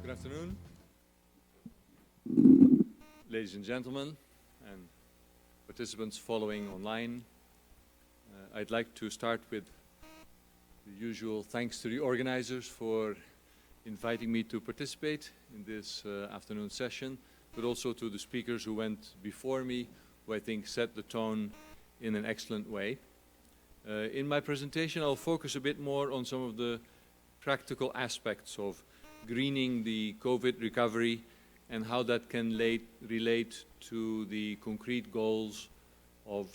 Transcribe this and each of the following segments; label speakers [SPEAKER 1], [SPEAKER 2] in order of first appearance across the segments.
[SPEAKER 1] Good afternoon, ladies and gentlemen, and participants following online. I'd like to start with the usual thanks to the organizers for inviting me to participate in this afternoon session, but also to the speakers who went before me, who I think set the tone in an excellent way. In my presentation, I'll focus a bit more on some of the practical aspects of greening the COVID recovery and how that can relate to the concrete goals of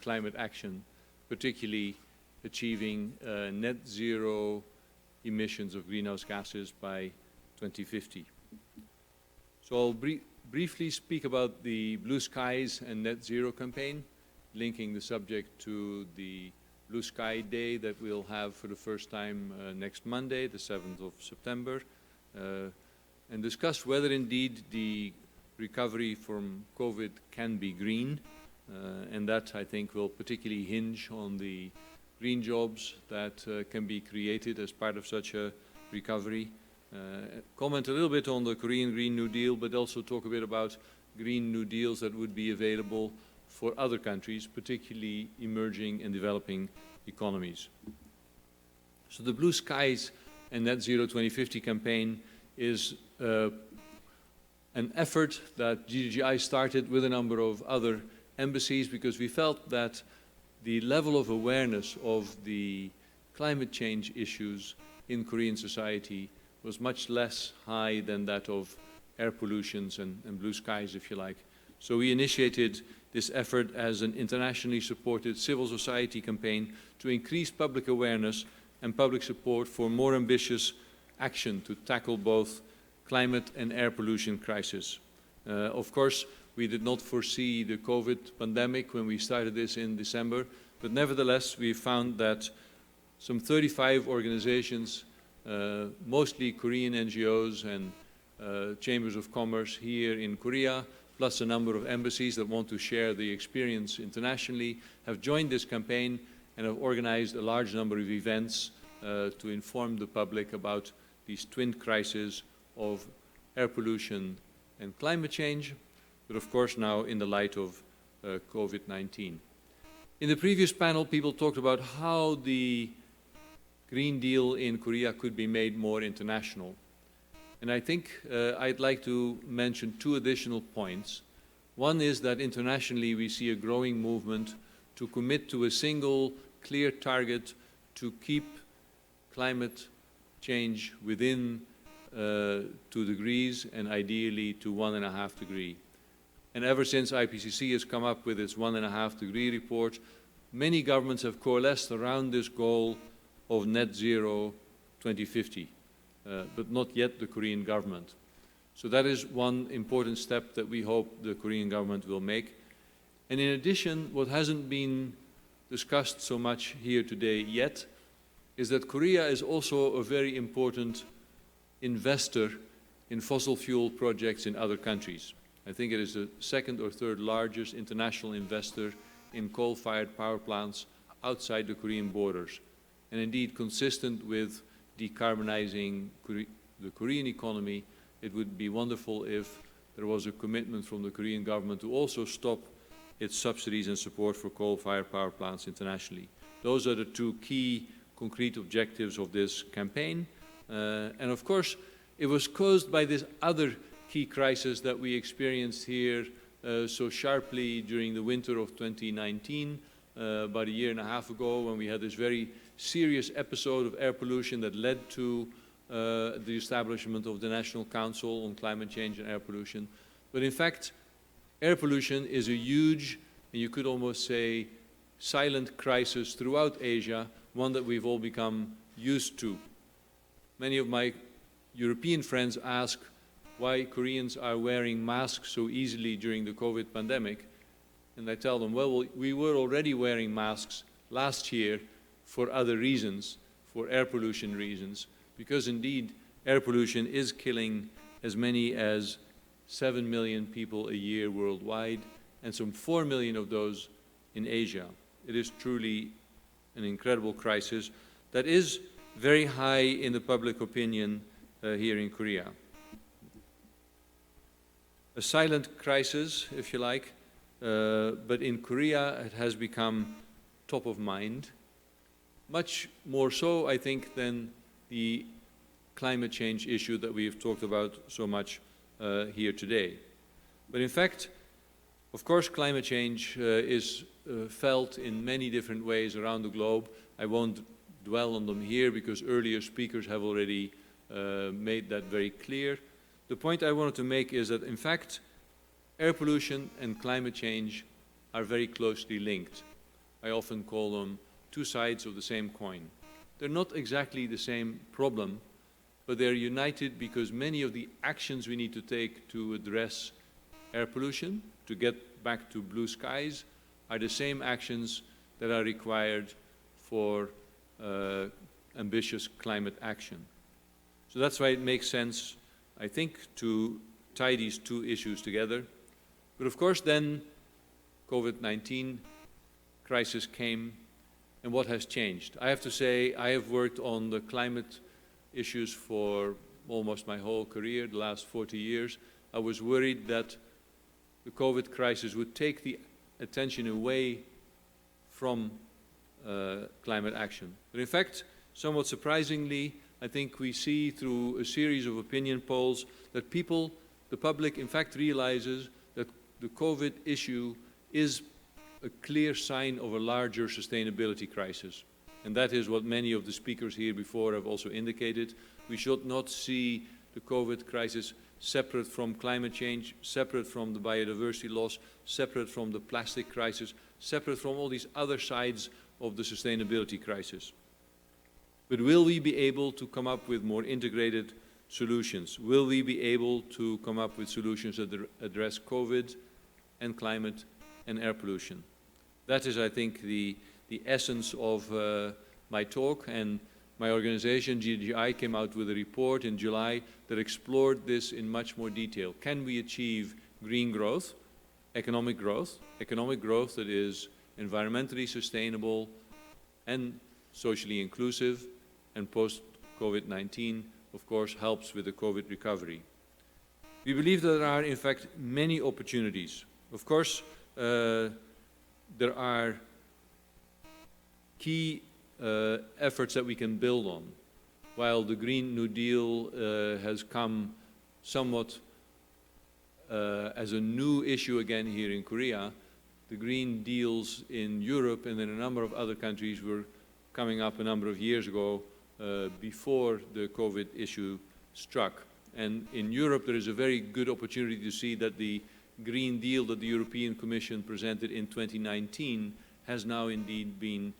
[SPEAKER 1] climate action, particularly achieving net zero emissions of greenhouse gases by 2050. So I'll briefly speak about the Blue Skies and Net Zero campaign, linking the subject to the Blue Sky Day that we'll have for the first time next Monday, the 7th of September, and discuss whether indeed the recovery from COVID can be green, and that I think will particularly hinge on the green jobs that can be created as part of such a recovery. Comment a little bit on the Korean Green New Deal, but also talk a bit about Green New Deals that would be available for other countries, particularly emerging and developing economies. So the Blue Skies and Net Zero 2050 campaign is an effort that GGGI started with a number of other embassies because we felt that the level of awareness of the climate change issues in Korean society was much less high than that of air pollutions and blue skies, if you like. So we initiated this effort as an internationally supported civil society campaign to increase public awareness and public support for more ambitious action to tackle both climate and air pollution crisis. Of course, we did not foresee the COVID pandemic when we started this in December, but nevertheless, we found that some 35 organizations, mostly Korean NGOs and chambers of commerce here in Korea, plus a number of embassies that want to share the experience internationally, have joined this campaign and have organized a large number of events to inform the public about these twin crises of air pollution and climate change, but of course now in the light of COVID-19. In the previous panel, people talked about how the Green Deal in Korea could be made more international. And I think I'd like to mention two additional points. One is that internationally we see a growing movement to commit to a single clear target to keep climate change within 2 degrees and ideally to 1.5 degrees. And ever since IPCC has come up with its 1.5 degree report, many governments have coalesced around this goal of net zero 2050. But not yet the Korean government. So that is one important step that we hope the Korean government will make. And in addition, what hasn't been discussed so much here today yet is that Korea is also a very important investor in fossil fuel projects in other countries. I think it is the second or third largest international investor in coal-fired power plants outside the Korean borders. And indeed, consistent with decarbonizing the Korean economy, it would be wonderful if there was a commitment from the Korean government to also stop its subsidies and support for coal-fired power plants internationally. Those are the two key concrete objectives of this campaign. And of course, it was caused by this other key crisis that we experienced here so sharply during the winter of 2019, about a year and a half ago, when we had this very serious episode of air pollution that led to the establishment of the National Council on Climate Change and Air Pollution. But in fact, air pollution is a huge, and you could almost say, silent crisis throughout Asia, one that we've all become used to. Many of my European friends ask why Koreans are wearing masks so easily during the COVID pandemic. And I tell them, well, we were already wearing masks last year for other reasons, for air pollution reasons, because indeed air pollution is killing as many as 7 million people a year worldwide, and some 4 million of those in Asia. It is truly an incredible crisis that is very high in the public opinion here in Korea. a silent crisis, if you like, but in Korea it has become top of mind, much more so, I think, than the climate change issue that we have talked about so much here today. But in fact, of course, climate change is felt in many different ways around the globe. I won't dwell on them here because earlier speakers have already made that very clear. The point I wanted to make is that, in fact, air pollution and climate change are very closely linked. I often call them two sides of the same coin. They're not exactly the same problem, but they're united because many of the actions we need to take to address air pollution, to get back to blue skies, are the same actions that are required for ambitious climate action. So that's why it makes sense, I think, to tie these two issues together. But of course then COVID-19 crisis came, and what has changed? I have to say I have worked on the climate issues for almost my whole career, the last 40 years. I was worried that the COVID crisis would take the attention away from climate action. But in fact, somewhat surprisingly, I think we see through a series of opinion polls that people, the public, in fact realizes that the COVID issue is a clear sign of a larger sustainability crisis. And that is what many of the speakers here before have also indicated. We should not see the COVID crisis separate from climate change, separate from the biodiversity loss, separate from the plastic crisis, separate from all these other sides of the sustainability crisis. But will we be able to come up with more integrated solutions? Will we be able to come up with solutions that address COVID and climate and air pollution? That is, I think, the essence of my talk, and my organization, GGGI, came out with a report in July that explored this in much more detail. Can we achieve green growth, economic growth that is environmentally sustainable and socially inclusive, and post-COVID-19, of course, helps with the COVID recovery. We believe that there are, in fact, many opportunities. Of course, there are key efforts that we can build on. While the Green New Deal has come somewhat as a new issue again here in Korea, the Green Deals in Europe and in a number of other countries were coming up a number of years ago before the COVID issue struck. And in Europe there is a very good opportunity to see that the Green Deal that the European Commission presented in 2019 has now indeed been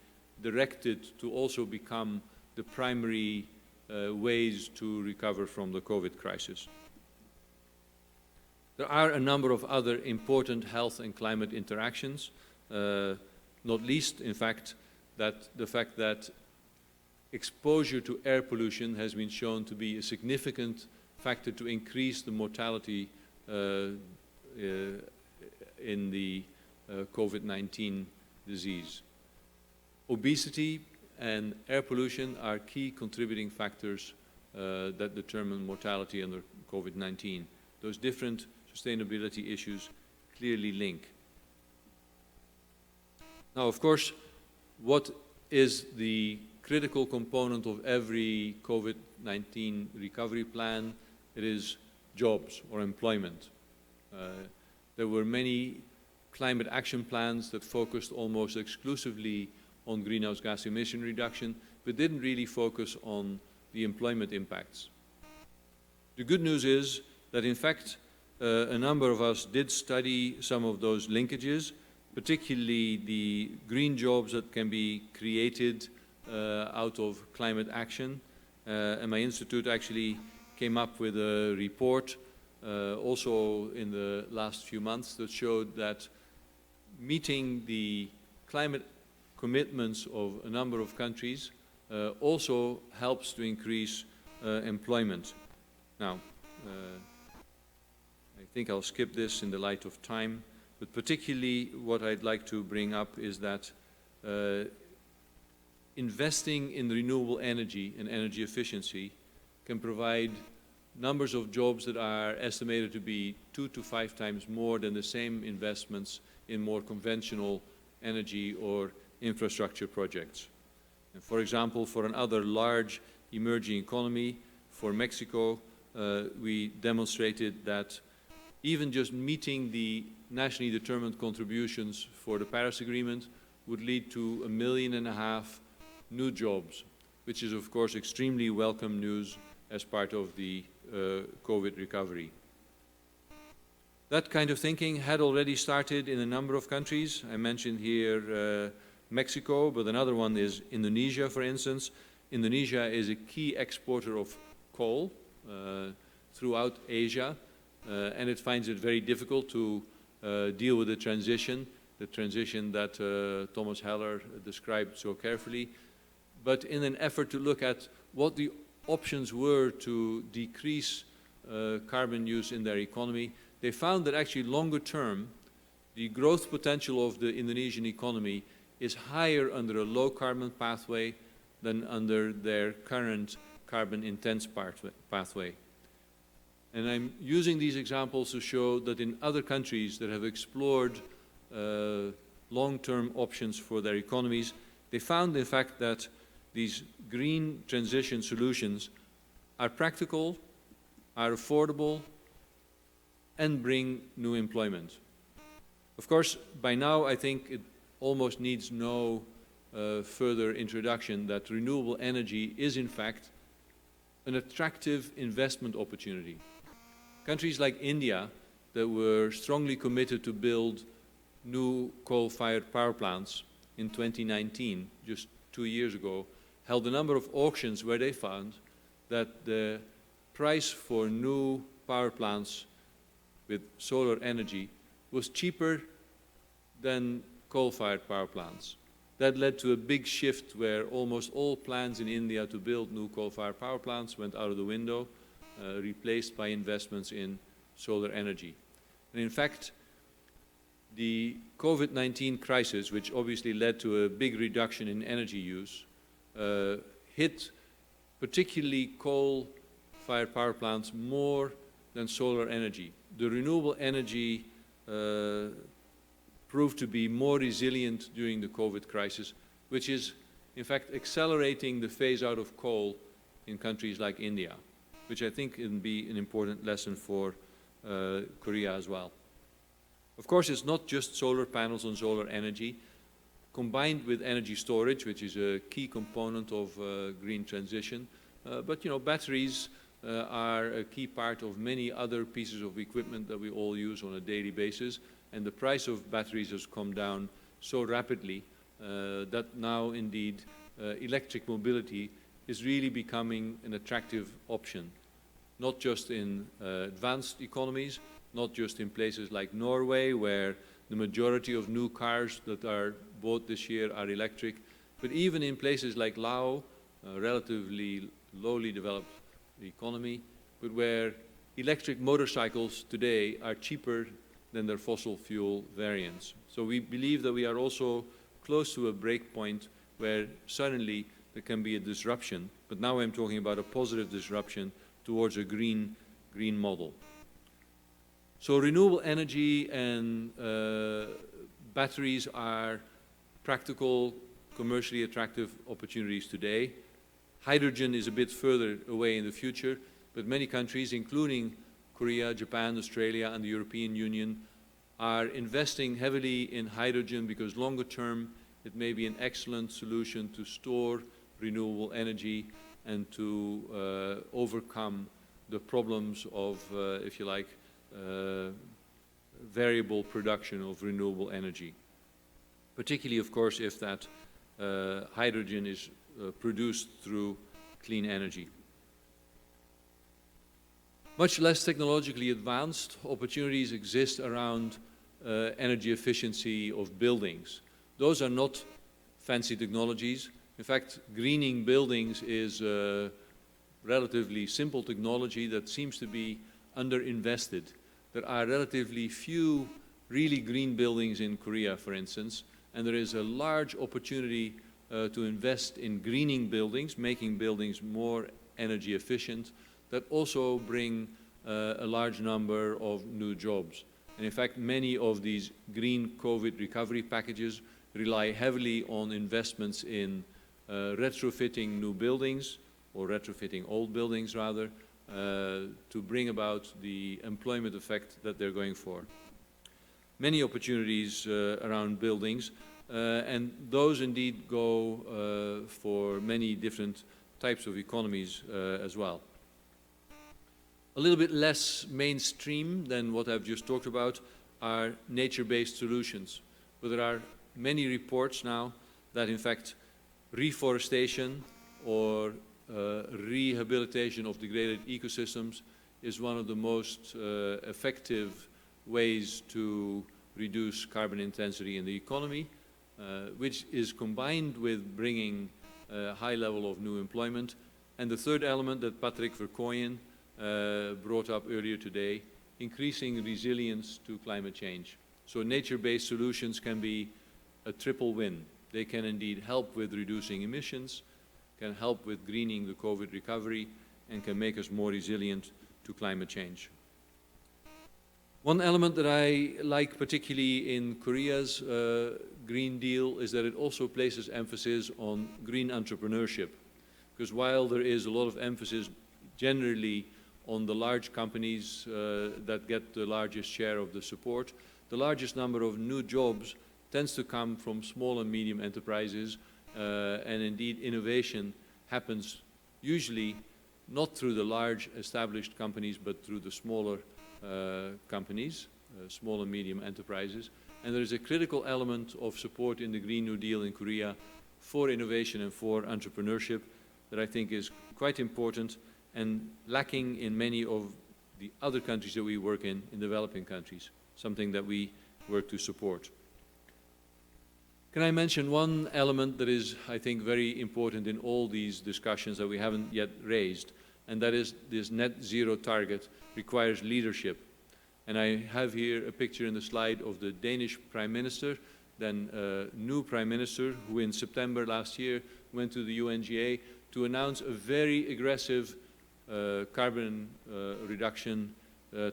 [SPEAKER 1] directed to also become the primary ways to recover from the COVID crisis. There are a number of other important health and climate interactions, not least, in fact, the fact that exposure to air pollution has been shown to be a significant factor to increase the mortality in the COVID-19 disease. Obesity and air pollution are key contributing factors that determine mortality under COVID-19. Those different sustainability issues clearly link. Now, of course, what is the critical component of every COVID-19 recovery plan? It is jobs or employment. There were many climate action plans that focused almost exclusively on greenhouse gas emission reduction, but didn't really focus on the employment impacts. The good news is that, in fact, a number of us did study some of those linkages, particularly the green jobs that can be created out of climate action. And my institute actually came up with a report also in the last few months that showed that meeting the climate commitments of a number of countries also helps to increase employment. Now, I think I'll skip this in the light of time, but particularly what I'd like to bring up is that investing in renewable energy and energy efficiency can provide numbers of jobs that are estimated to be 2 to 5 times more than the same investments in more conventional energy or infrastructure projects. And for example, for another large emerging economy, for Mexico, we demonstrated that even just meeting the nationally determined contributions for the Paris Agreement would lead to 1.5 million new jobs, which is of course extremely welcome news as part of the COVID recovery. That kind of thinking had already started in a number of countries. I mentioned here Mexico, but another one is Indonesia, for instance. Indonesia is a key exporter of coal throughout Asia, and it finds it very difficult to deal with the transition that Thomas Heller described so carefully. But in an effort to look at what the options were to decrease carbon use in their economy, they found that actually longer term, the growth potential of the Indonesian economy is higher under a low carbon pathway than under their current carbon intense pathway. And I'm using these examples to show that in other countries that have explored long-term options for their economies, they found in fact that these green transition solutions are practical, are affordable, and bring new employment. Of course, by now I think it almost needs no further introduction that renewable energy is in fact an attractive investment opportunity. Countries like India that were strongly committed to build new coal-fired power plants in 2019, just 2 years ago, held a number of auctions where they found that the price for new power plants with solar energy was cheaper than coal-fired power plants. That led to a big shift where almost all plans in India to build new coal-fired power plants went out of the window, replaced by investments in solar energy. And in fact, the COVID-19 crisis, which obviously led to a big reduction in energy use, hit particularly coal-fired power plants more than solar energy. The renewable energy proved to be more resilient during the COVID crisis, which is in fact accelerating the phase out of coal in countries like India, which I think can be an important lesson for Korea as well. Of course, it's not just solar panels and solar energy. Combined with energy storage, which is a key component of green transition, but batteries are a key part of many other pieces of equipment that we all use on a daily basis, and the price of batteries has come down so rapidly that now indeed electric mobility is really becoming an attractive option, not just in advanced economies, not just in places like Norway, where the majority of new cars that are bought this year are electric, but even in places like Laos, a relatively lowly developed economy, but where electric motorcycles today are cheaper than their fossil fuel variants. So we believe that we are also close to a break point where suddenly there can be a disruption, but now I'm talking about a positive disruption towards a green model. So renewable energy and batteries are practical, commercially attractive opportunities today. Hydrogen is a bit further away in the future, but many countries, including Korea, Japan, Australia, and the European Union, are investing heavily in hydrogen because longer term it may be an excellent solution to store renewable energy and to overcome the problems of, if you like, variable production of renewable energy. Particularly, of course, if that hydrogen is produced through clean energy. Much less technologically advanced opportunities exist around energy efficiency of buildings. Those are not fancy technologies. In fact, greening buildings is a relatively simple technology that seems to be underinvested. There are relatively few really green buildings in Korea, for instance, and there is a large opportunity to invest in greening buildings, making buildings more energy efficient, that also bring a large number of new jobs. And in fact, many of these green COVID recovery packages rely heavily on investments in retrofitting new buildings, or retrofitting old buildings rather, to bring about the employment effect that they're going for. Many opportunities around buildings, and those indeed go for many different types of economies as well. A little bit less mainstream than what I've just talked about are nature-based solutions. But there are many reports now that in fact reforestation or rehabilitation of degraded ecosystems is one of the most effective ways to reduce carbon intensity in the economy, which is combined with bringing a high level of new employment. And the third element that Patrick Verkooyen brought up earlier today, increasing resilience to climate change. So nature-based solutions can be a triple win. They can indeed help with reducing emissions, can help with greening the COVID recovery, and can make us more resilient to climate change. One element that I like particularly in Korea's Green Deal is that it also places emphasis on green entrepreneurship. Because while there is a lot of emphasis generally on the large companies that get the largest share of the support, the largest number of new jobs tends to come from small and medium enterprises, and indeed innovation happens usually not through the large established companies, but through the smaller companies, small and medium enterprises. And there is a critical element of support in the Green New Deal in Korea for innovation and for entrepreneurship that I think is quite important and lacking in many of the other countries that we work in developing countries, something that we work to support. Can I mention one element that is, I think, very important in all these discussions that we haven't yet raised, and that is this net zero target requires leadership. And I have here a picture in the slide of the Danish Prime Minister, then new Prime Minister, who in September last year went to the UNGA to announce a very aggressive carbon reduction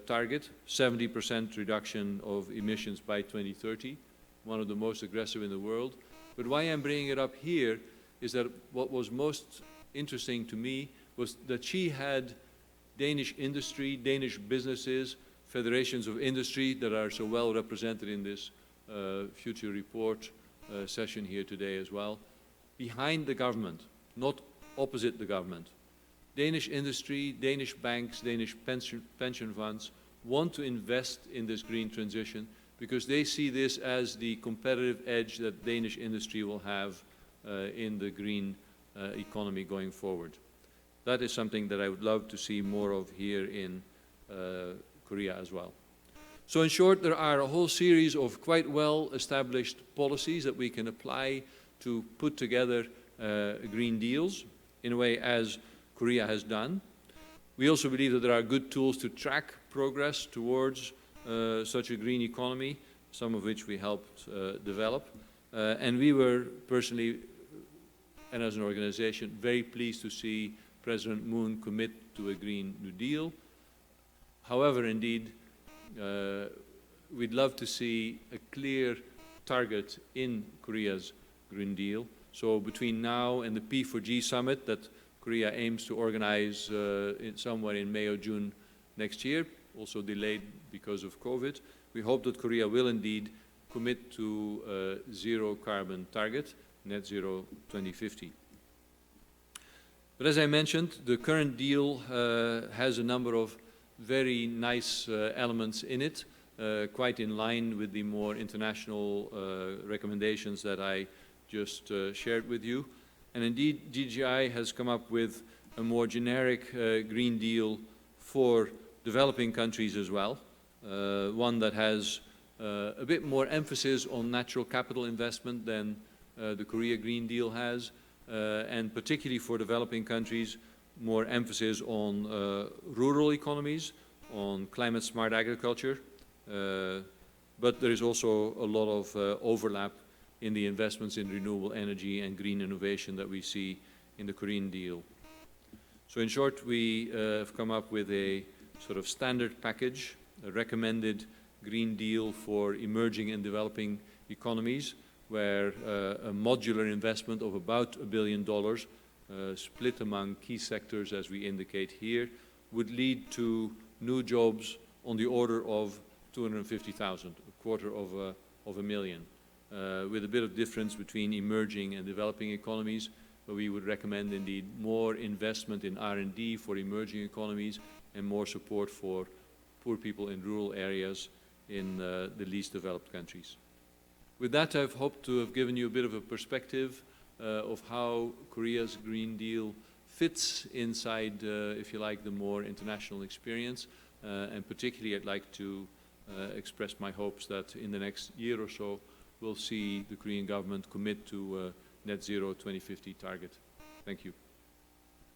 [SPEAKER 1] target, 70% reduction of emissions by 2030, one of the most aggressive in the world. But why I'm bringing it up here is that what was most interesting to me was that she had Danish industry, Danish businesses, federations of industry that are so well represented in this future report session here today as well, behind the government, not opposite the government. Danish industry, Danish banks, Danish pension funds want to invest in this green transition because they see this as the competitive edge that Danish industry will have in the green economy going forward. That is something that I would love to see more of here in Korea as well. So in short, there are a whole series of quite well-established policies that we can apply to put together green deals in a way as Korea has done. We also believe that there are good tools to track progress towards such a green economy, some of which we helped develop. And we were personally, and as an organization, very pleased to see President Moon commit to a Green New Deal. However, indeed, we'd love to see a clear target in Korea's Green Deal. So between now and the P4G summit that Korea aims to organize somewhere in May or June next year, also delayed because of COVID, we hope that Korea will indeed commit to a zero carbon target, net zero 2050. But as I mentioned, the current deal has a number of very nice elements in it, quite in line with the more international recommendations that I just shared with you. And indeed, GGGI has come up with a more generic Green Deal for developing countries as well, one that has a bit more emphasis on natural capital investment than the Korea Green Deal has, and particularly for developing countries, more emphasis on rural economies, on climate-smart agriculture, but there is also a lot of overlap in the investments in renewable energy and green innovation that we see in the Korean deal. So in short, we have come up with a sort of standard package, a recommended Green Deal for emerging and developing economies, where a modular investment of about $1 billion, split among key sectors as we indicate here, would lead to new jobs on the order of 250,000, a quarter of a million, with a bit of difference between emerging and developing economies. But we would recommend indeed more investment in R&D for emerging economies and more support for poor people in rural areas in the least developed countries. With that, I've hoped to have given you a bit of a perspective of how Korea's Green Deal fits inside, if you like, the more international experience. And particularly, I'd like to express my hopes that in the next year or so, we'll see the Korean government commit to net zero 2050 target. Thank you.